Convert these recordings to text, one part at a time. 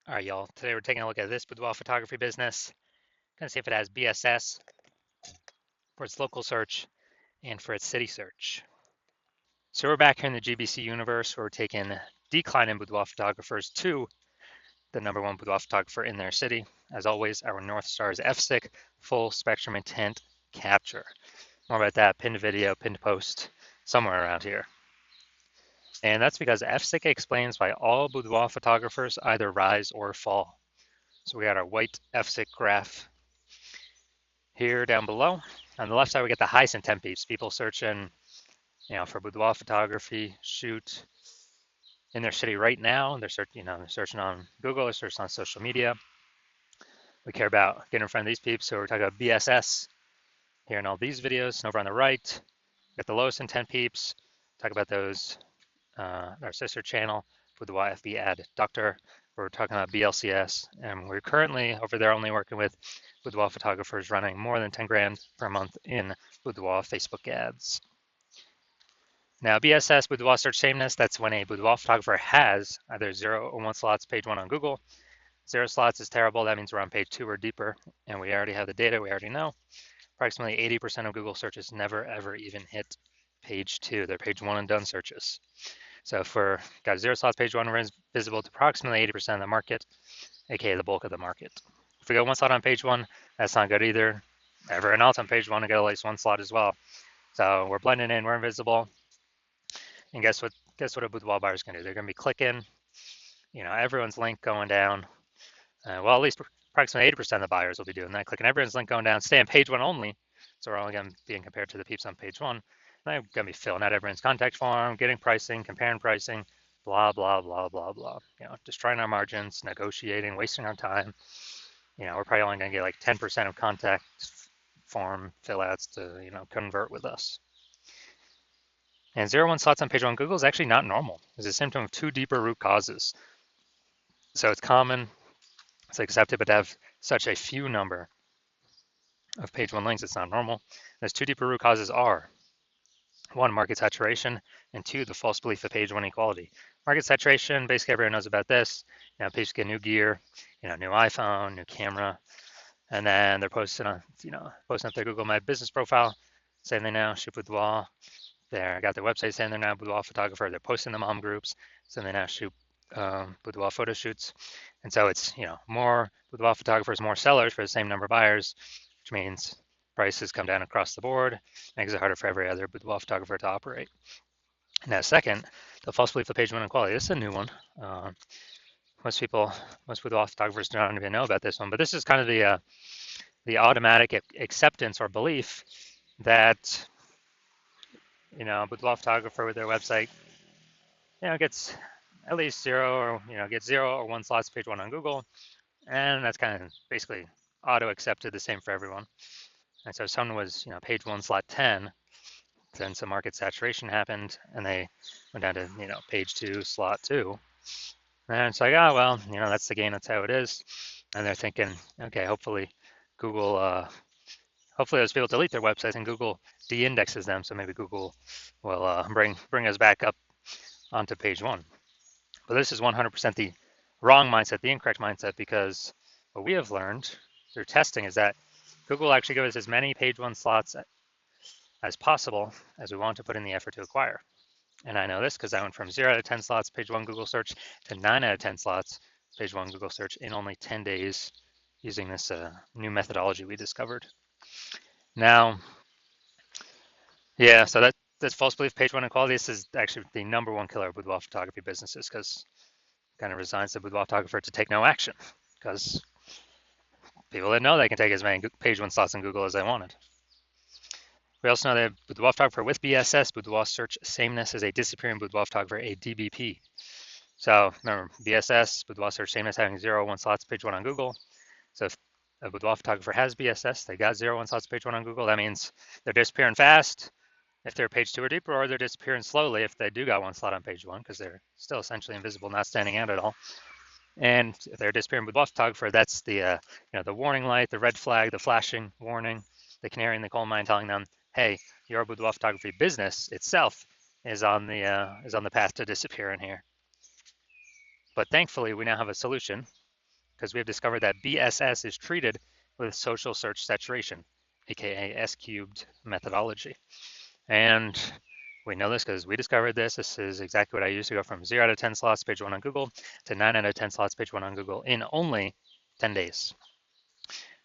All right, y'all. Today we're taking a look at this boudoir photography business. Gonna see if it has BSS for its local search and for its city search. So we're back here in the GBC universe where we're taking declining boudoir photographers to the #1 boudoir photographer in their city. As always, our North Star is FSIC, full spectrum intent capture. More about that, pinned video, pinned post, somewhere around here. And that's because FSIC explains why all boudoir photographers either rise or fall. So we got our white FSIC graph here down below. On the left side, we get the highest intent peeps, people searching, for boudoir photography, shoot in their city right now. They're searching on Google, they're searching on social media. We care about getting in front of these peeps, so we're talking about BSS here in all these videos. And over on the right, we got the lowest intent peeps. Talk about those, our sister channel with the YFB ad Doctor. We're talking about BLCS, and we're currently over there only working with boudoir photographers running more than 10 grand per month in boudoir Facebook ads. Now, BSS, boudoir search sameness, that's when a boudoir photographer has either 0 or 1 slots, page 1 on Google. 0 slots is terrible. That means we're on page 2 or deeper, and we already have the data. We already know. Approximately 80% of Google searches never, ever even hit page 2. They're page 1 and done searches. So if we're got 0 slots, page 1, we're visible to approximately 80% of the market, aka the bulk of the market. If we go 1 slot on page 1, that's not good either. Everyone else on page 1 to get at least 1 slot as well. So we're blending in, we're invisible. And guess what a boudoir buyer is going to do? They're going to be clicking, everyone's link going down. Well, at least approximately 80% of the buyers will be doing that, clicking everyone's link going down, stay on page 1 only. So we're only going to be being compared to the peeps on page 1. They're going to be filling out everyone's contact form, getting pricing, comparing pricing, blah, blah, blah, blah, blah. Destroying our margins, negotiating, wasting our time. We're probably only going to get like 10% of contact form fill outs to, convert with us. And 0-1 slots on page 1 Google is actually not normal. It's a symptom of 2 deeper root causes. So it's common, it's accepted, but to have such a few number of page 1 links, it's not normal. Those 2 deeper root causes are 1, market saturation, and 2, the false belief of page 1 equality. Market saturation, basically everyone knows about this. Pages get new gear, new iPhone, new camera, and then they're posting on, posting up their Google My Business profile, saying they now shoot boudoir. They got their website saying they're now boudoir photographer. They're posting the mom groups, saying they now shoot boudoir photo shoots. And so it's, more boudoir photographers, more sellers for the same number of buyers, which means prices come down across the board, makes it harder for every other boudoir photographer to operate. Now, second, the false belief of page 1 equality. This is a new one. Most boudoir photographers don't even know about this one, but this is kind of the automatic acceptance or belief that boudoir photographer with their website, gets at least 0 or, gets 0 or 1 slots page 1 on Google. And that's kind of basically auto accepted, the same for everyone. And so if someone was, page 1 slot 10, then some market saturation happened and they went down to, page 2 slot 2. And it's like, oh, well, that's the game, that's how it is. And they're thinking, okay, hopefully Google, hopefully those people delete their websites and Google de-indexes them. So maybe Google will bring us back up onto page 1. But this is 100% the wrong mindset, the incorrect mindset, because what we have learned through testing is that Google actually gives us as many page 1 slots as possible as we want to put in the effort to acquire. And I know this because I went from 0 out of 10 slots page 1 Google search to 9 out of 10 slots page 1 Google search in only 10 days using this new methodology we discovered. Now, yeah, so that's false belief, page 1 equality. This is actually the #1 killer of boudoir photography businesses, because it kind of resigns the boudoir photographer to take no action, because people didn't know they can take as many page 1 slots in Google as they wanted. We also know that boudoir photographer with BSS, boudoir search sameness, is a disappearing boudoir photographer, a DBP. So remember, BSS, boudoir search sameness, having 0 or 1 slots page 1 on Google. So if a boudoir photographer has BSS, they got 0 or 1 slots page 1 on Google, that means they're disappearing fast if they're page 2 or deeper, or they're disappearing slowly if they do got 1 slot on page 1, because they're still essentially invisible, not standing out at all. And if they're disappearing boudoir photographer, that's the the warning light, the red flag, the flashing warning, the canary in the coal mine telling them, hey, your boudoir photography business itself is on the path to disappearing here. But thankfully, we now have a solution because we have discovered that BSS is treated with social search saturation, aka S-cubed methodology. And we know this because we discovered this. This is exactly what I used to go from 0 out of 10 slots page 1 on Google to 9 out of 10 slots page 1 on Google in only 10 days.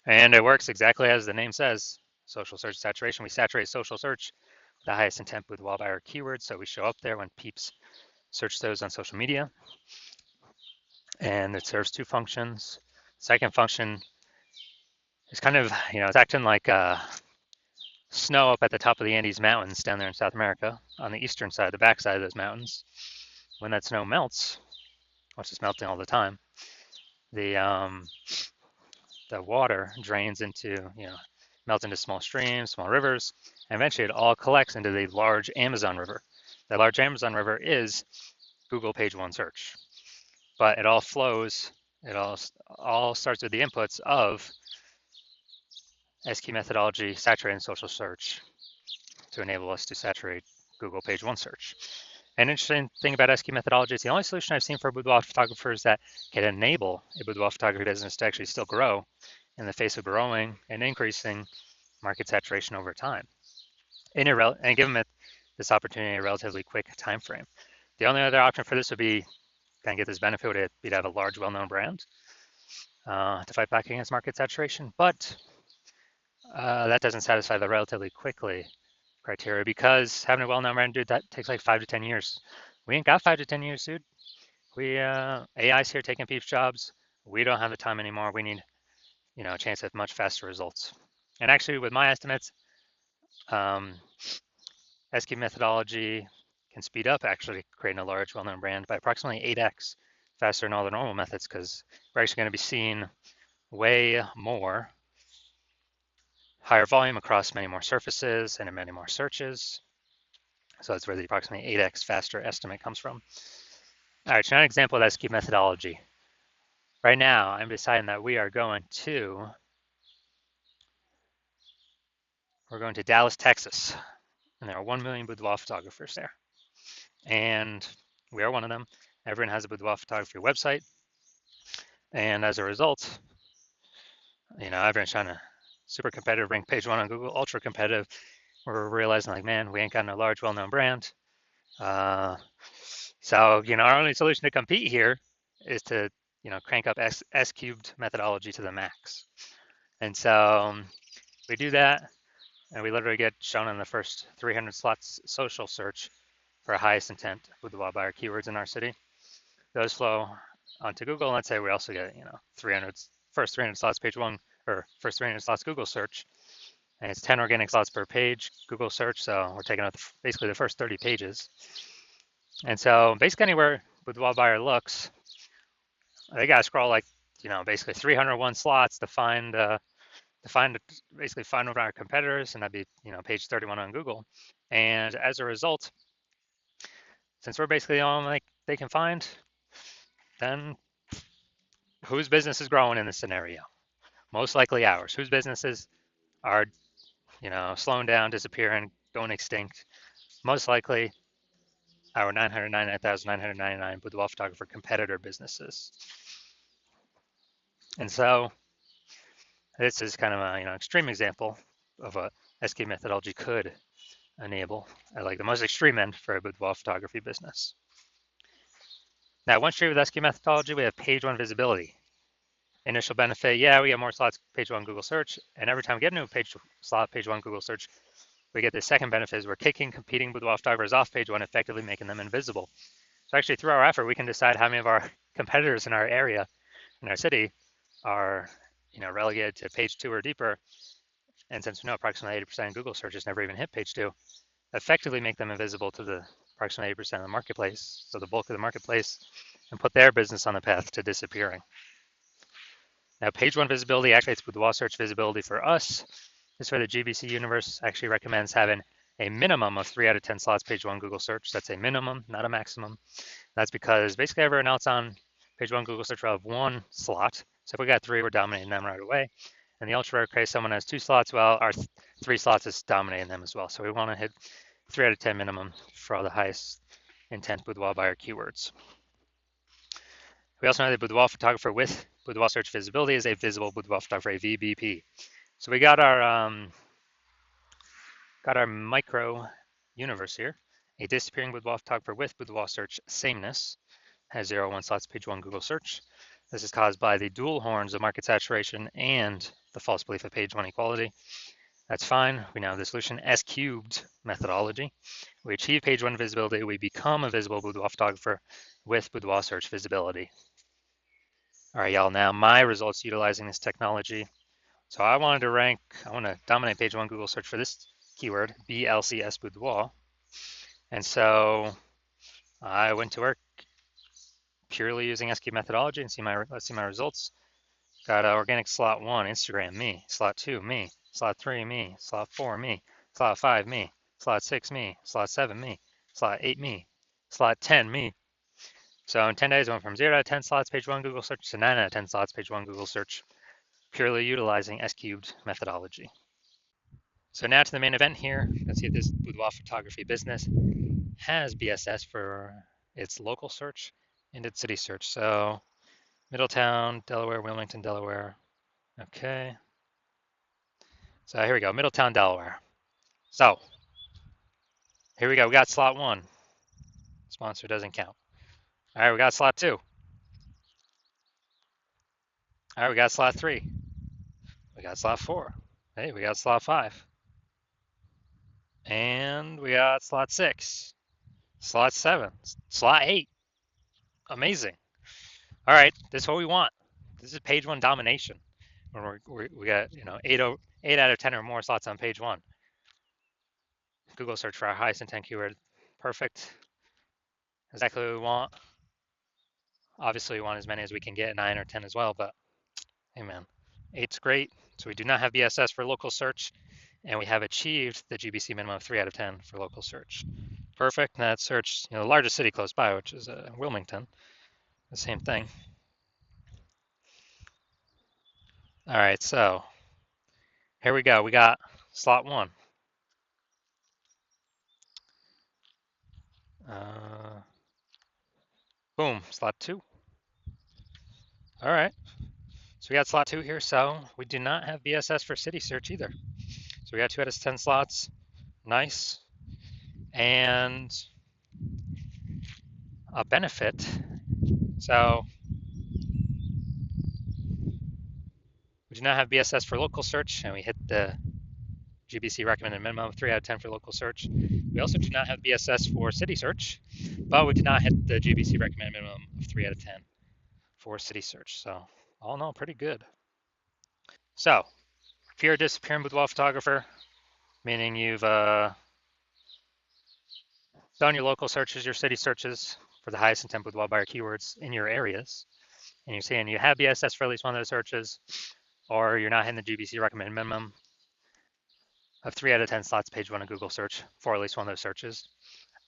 And it works exactly as the name says, social search saturation. We saturate social search with the highest intent boudoir buyer keywords, so we show up there when peeps search those on social media. And it serves two functions. Second function is kind of, it's acting like snow up at the top of the Andes Mountains down there in South America on the eastern side, the backside of those mountains. When that snow melts, which is melting all the time, the water drains into, melts into small streams, small rivers, and eventually it all collects into the large Amazon River. The large Amazon River is Google page 1 search, but it all flows, it all starts with the inputs of SQ methodology, saturating social search to enable us to saturate Google page 1 search. An interesting thing about SQ methodology is the only solution I've seen for boudoir photographers that can enable a boudoir photography business to actually still grow in the face of growing and increasing market saturation over time, and give them this opportunity in a relatively quick time frame. The only other option for this would be, kind of get this benefit, would be to have a large, well-known brand to fight back against market saturation, but that doesn't satisfy the relatively quickly criteria, because having a well-known brand, dude, that takes like 5 to 10 years. We ain't got 5 to 10 years, dude. AI's here taking people's jobs. We don't have the time anymore. We need, a chance at much faster results. And actually, with my estimates, SQ methodology can speed up actually creating a large, well-known brand by approximately 8x faster than all the normal methods, because we're actually going to be seeing way more higher volume across many more surfaces and in many more searches. So that's where the approximately 8x faster estimate comes from. All right, so now an example of SQ methodology. Right now, I'm deciding that we're going to Dallas, Texas, and there are 1 million boudoir photographers there. And we are one of them. Everyone has a boudoir photography website. And as a result, everyone's trying to super competitive, rank page 1 on Google, ultra competitive. We're realizing like, man, we ain't got no large, well-known brand. So, our only solution to compete here is to, crank up S-cubed methodology to the max. And so we do that, and we literally get shown in the first 300 slots social search for highest intent boudoir buyer keywords in our city. Those flow onto Google. Let's say we also get, first 300 slots page 1, or first 300 slots Google search, and it's 10 organic slots per page Google search. So we're taking out basically the first 30 pages. And so basically anywhere boudoir buyer looks, they got to scroll like, basically 301 slots to find one of our competitors, and that'd be, page 31 on Google. And as a result, since we're basically the only they can find, then whose business is growing in this scenario? Most likely ours. Whose businesses are, slowing down, disappearing, going extinct? Most likely our 999,999 boudoir photographer competitor businesses. And so this is kind of an extreme example of what SQ methodology could enable at like the most extreme end for a boudoir photography business. Now, once you're with SQ methodology, we have page 1 visibility. Initial benefit, we get more slots page 1 Google search, and every time we get a new page 1 Google search, we get the second benefit is we're kicking competing boudoir photographers off page 1, effectively making them invisible. So actually, through our effort, we can decide how many of our competitors in our area, in our city, are relegated to page 2 or deeper. And since we know approximately 80% of Google searches never even hit page 2, effectively make them invisible to the approximately 80% of the marketplace, so the bulk of the marketplace, and put their business on the path to disappearing. Now, page 1 visibility activates boudoir search visibility for us. This is where the GBC universe actually recommends having a minimum of 3 out of 10 slots page 1 Google search. That's a minimum, not a maximum. That's because basically everyone else on page 1 Google search will have 1 slot. So if we got 3, we're dominating them right away. And the ultra rare case, someone has 2 slots, well, our 3 slots is dominating them as well. So we want to hit 3 out of 10 minimum for all the highest intent boudoir buyer keywords. We also know that boudoir photographer with boudoir search visibility is a visible boudoir photography, VBP. So we got our micro universe here. A disappearing boudoir photographer with boudoir search sameness has 0, 1 slots, page 1 Google search. This is caused by the dual horns of market saturation and the false belief of page 1 equality. That's fine. We now have the solution S cubed methodology. We achieve page 1 visibility. We become a visible boudoir photographer with boudoir search visibility. All right, y'all. Now my results utilizing this technology. So I want to dominate page 1 Google search for this keyword, BLCS boudoir. And so I went to work purely using SQ methodology and let's see my results. Got organic slot 1, Instagram, me. Slot 2, me. Slot 3, me. Slot 4, me. Slot 5, me. Slot 6, me. Slot 7, me. Slot 8, me. Slot 10, me. So in 10 days, I went from 0 out of 10 slots page 1 Google search to 9 out of 10 slots page 1 Google search, purely utilizing S cubed methodology. So now to the main event here. Let's see if this boudoir photography business has BSS for its local search and its city search. So Middletown, Delaware, Wilmington, Delaware. Okay. So here we go, Middletown, Delaware. So here we go, we got slot 1. Sponsor doesn't count. All right, we got slot 2. All right, we got slot 3. We got slot 4. Hey, we got slot 5. And we got slot 6. Slot 7. Slot 8. Amazing. All right, this is what we want. This is page 1 domination. When we got 8 out of 10 or more slots on page 1. Google search for our highest intent keyword. Perfect. Exactly what we want. Obviously, we want as many as we can get, 9 or 10 as well, but hey man, 8's great. So we do not have BSS for local search, and we have achieved the GBC minimum of 3 out of 10 for local search. Perfect. And that search, the largest city close by, which is Wilmington, the same thing. All right, so here we go. We got slot 1. Boom, slot 2. All right, so we got slot 2 here. So we do not have BSS for city search either. So we got 2 out of 10 slots. Nice. And a benefit. So we do not have BSS for local search, and we hit the GBC recommended minimum of 3 out of 10 for local search. We also do not have BSS for city search, but we did not hit the GBC recommended minimum of 3 out of 10 for city search. So all in all, pretty good. So if you're a disappearing boudoir photographer, meaning you've done your local searches, your city searches for the highest intent boudoir buyer keywords in your areas, and you're saying you have BSS for at least one of those searches, or you're not hitting the GBC recommended minimum of 3 out of 10 slots page 1 of Google search for at least one of those searches,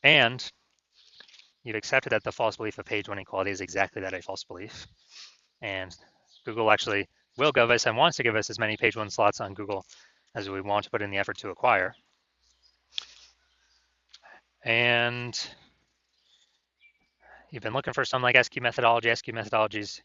and you've accepted that the false belief of page 1 equality is exactly that, a false belief, and Google actually will give us and wants to give us as many page 1 slots on Google as we want to put in the effort to acquire. And you've been looking for some like SQ methodology. SQ methodologies,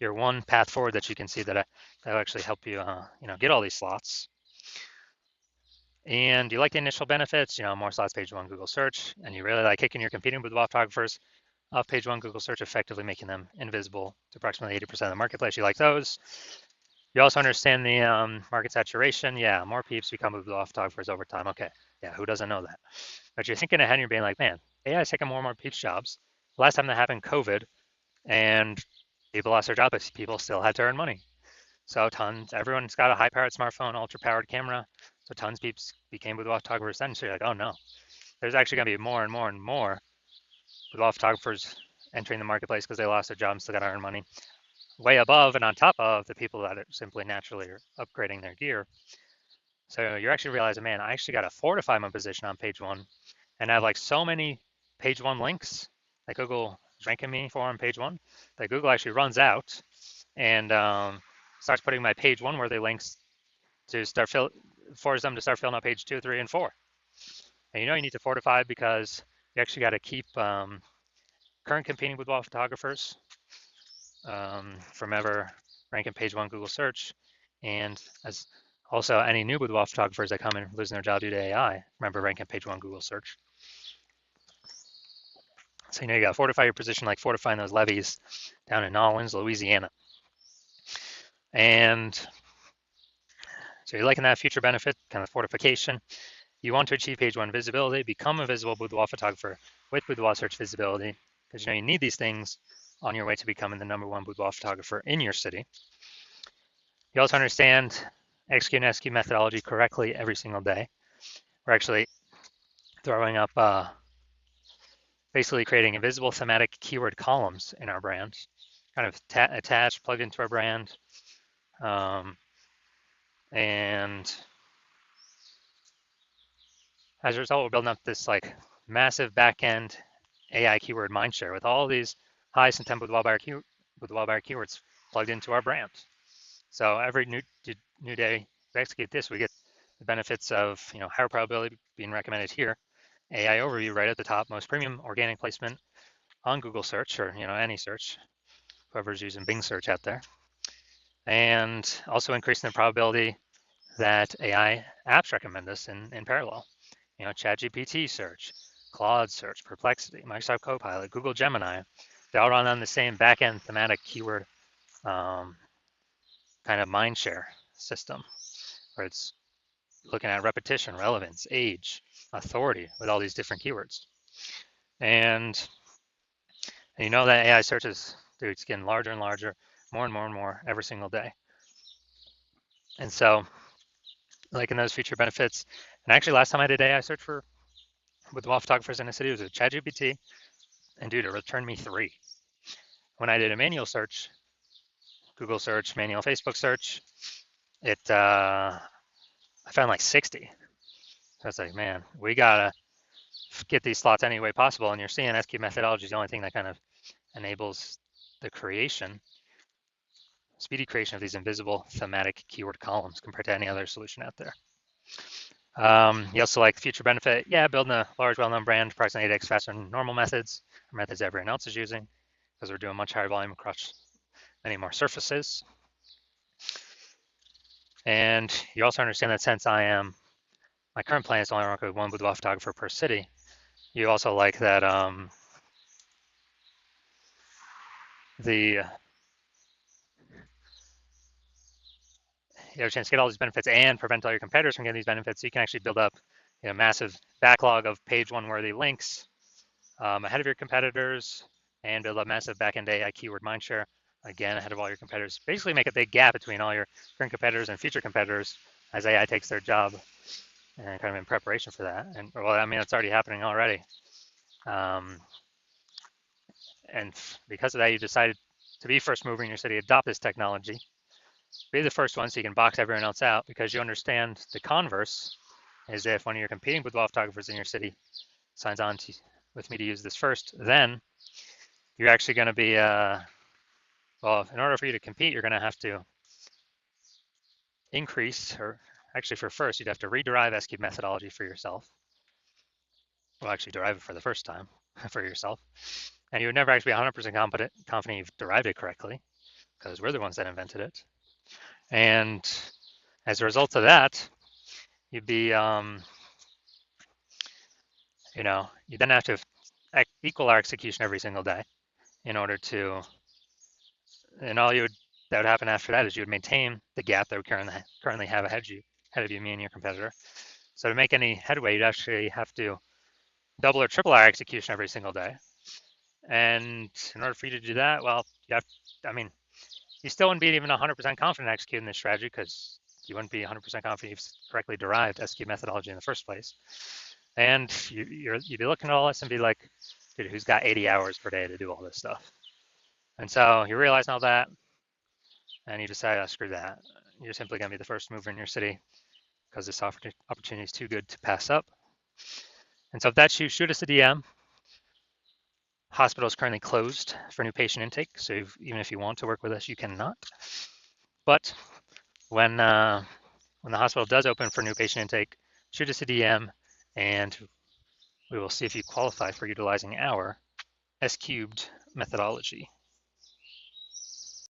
your one path forward that you can see that will actually help you, get all these slots. And you like the initial benefits, more slots page 1 Google search, and you really like kicking your competing boudoir photographers off page 1 Google search, effectively making them invisible to approximately 80% of the marketplace. You like those. You also understand the market saturation. Yeah, more peeps become boudoir photographers over time. Okay, yeah, who doesn't know that? But you're thinking ahead and you're being like, man, AI is taking more and more peeps jobs. Last time that happened, COVID, and people lost their jobs, but people still had to earn money. So everyone's got a high-powered smartphone, ultra-powered camera. So tons of peeps became boudoir photographers then. So you're like, oh no, there's actually going to be more and more and more boudoir photographers entering the marketplace because they lost their jobs and still got to earn money. Way above and on top of the people that are simply naturally upgrading their gear. So you're actually realizing, man, I actually got to fortify my position on page 1 and have like so many page 1 links that Google is ranking me for on page 1 that Google actually runs out and starts putting my page 1 worthy links to force them to start filling out page 2, 3, and 4. And you need to fortify because you actually got to keep current competing boudoir photographers from ever rank in page one Google search, and as also any new boudoir photographers that come in losing their job due to AI, remember rank in page one Google search. So you got to fortify your position like fortifying those levees down in Nolens, Louisiana. And so you're liking that future benefit, kind of fortification. You want to achieve page one visibility, become a visible boudoir photographer with boudoir search visibility, because you need these things on your way to becoming the #1 boudoir photographer in your city. You also understand execute and SQ methodology correctly every single day. We're actually throwing up basically creating invisible thematic keyword columns in our brand, kind of attached, plugged into our brand. And as a result, we're building up this like massive backend AI keyword mindshare with all these high intent boudoir keywords plugged into our brand. So every new day we execute this, we get the benefits of higher probability being recommended here, AI overview right at the top, most premium organic placement on Google search or any search, whoever's using Bing search out there, and also increasing the probability that AI apps recommend us in parallel. ChatGPT search, Claude search, Perplexity, Microsoft Copilot, Google Gemini, they all run on the same backend thematic keyword kind of mindshare system, where it's looking at repetition, relevance, age, authority with all these different keywords. And you know that AI searches, dude, it's getting larger and larger, more and more and more every single day. And so, like in those future benefits, and actually last time I did AI search with the photographers in the city, it was with ChatGPT, and dude, it returned me 3. When I did a manual search, Google search, manual Facebook search, I found like 60. So I was like, man, we gotta get these slots any way possible. And you're seeing SQ methodology is the only thing that kind of enables the speedy creation of these invisible thematic keyword columns compared to any other solution out there. You also like future benefit, building a large, well-known brand, approximately 8x faster than normal methods, or methods everyone else is using, because we're doing much higher volume across many more surfaces. And you also understand that since my current plan is to only work with one boudoir photographer per city, you also like that you have a chance to get all these benefits and prevent all your competitors from getting these benefits. So you can actually build up a massive backlog of page one worthy links ahead of your competitors and build up massive backend AI keyword mindshare, again, ahead of all your competitors. Basically make a big gap between all your current competitors and future competitors as AI takes their job, and kind of in preparation for that. And well, I mean, it's already happening already. And because of that, you decided to be first mover in your city, adopt this technology, be the first one so you can box everyone else out, because you understand the converse is if one of your competing boudoir photographers in your city signs on with me to use this first, then you're actually going to be, well, in order for you to compete, you're going to have to increase, or actually for first, you'd have to rederive SQ methodology for yourself. Well, actually derive it for the first time for yourself. And you would never actually be 100% confident you've derived it correctly, because we're the ones that invented it. And as a result of that, you'd be, you then have to equal our execution every single day in order to, and that would happen after that is you would maintain the gap that we currently have ahead of you, me and your competitor. So to make any headway, you'd actually have to double or triple our execution every single day. And in order for you to do that, well, you still wouldn't be even 100% confident executing this strategy, because you wouldn't be 100% confident you've correctly derived SQ methodology in the first place. And you'd be looking at all this and be like, dude, who's got 80 hours per day to do all this stuff? And so you realize all that, and you decide, oh, screw that. You're simply going to be the first mover in your city, because this opportunity is too good to pass up. And so if that's you, shoot us a DM. Hospital is currently closed for new patient intake, so even if you want to work with us, you cannot. But when the hospital does open for new patient intake, shoot us a DM, and we will see if you qualify for utilizing our S cubed methodology.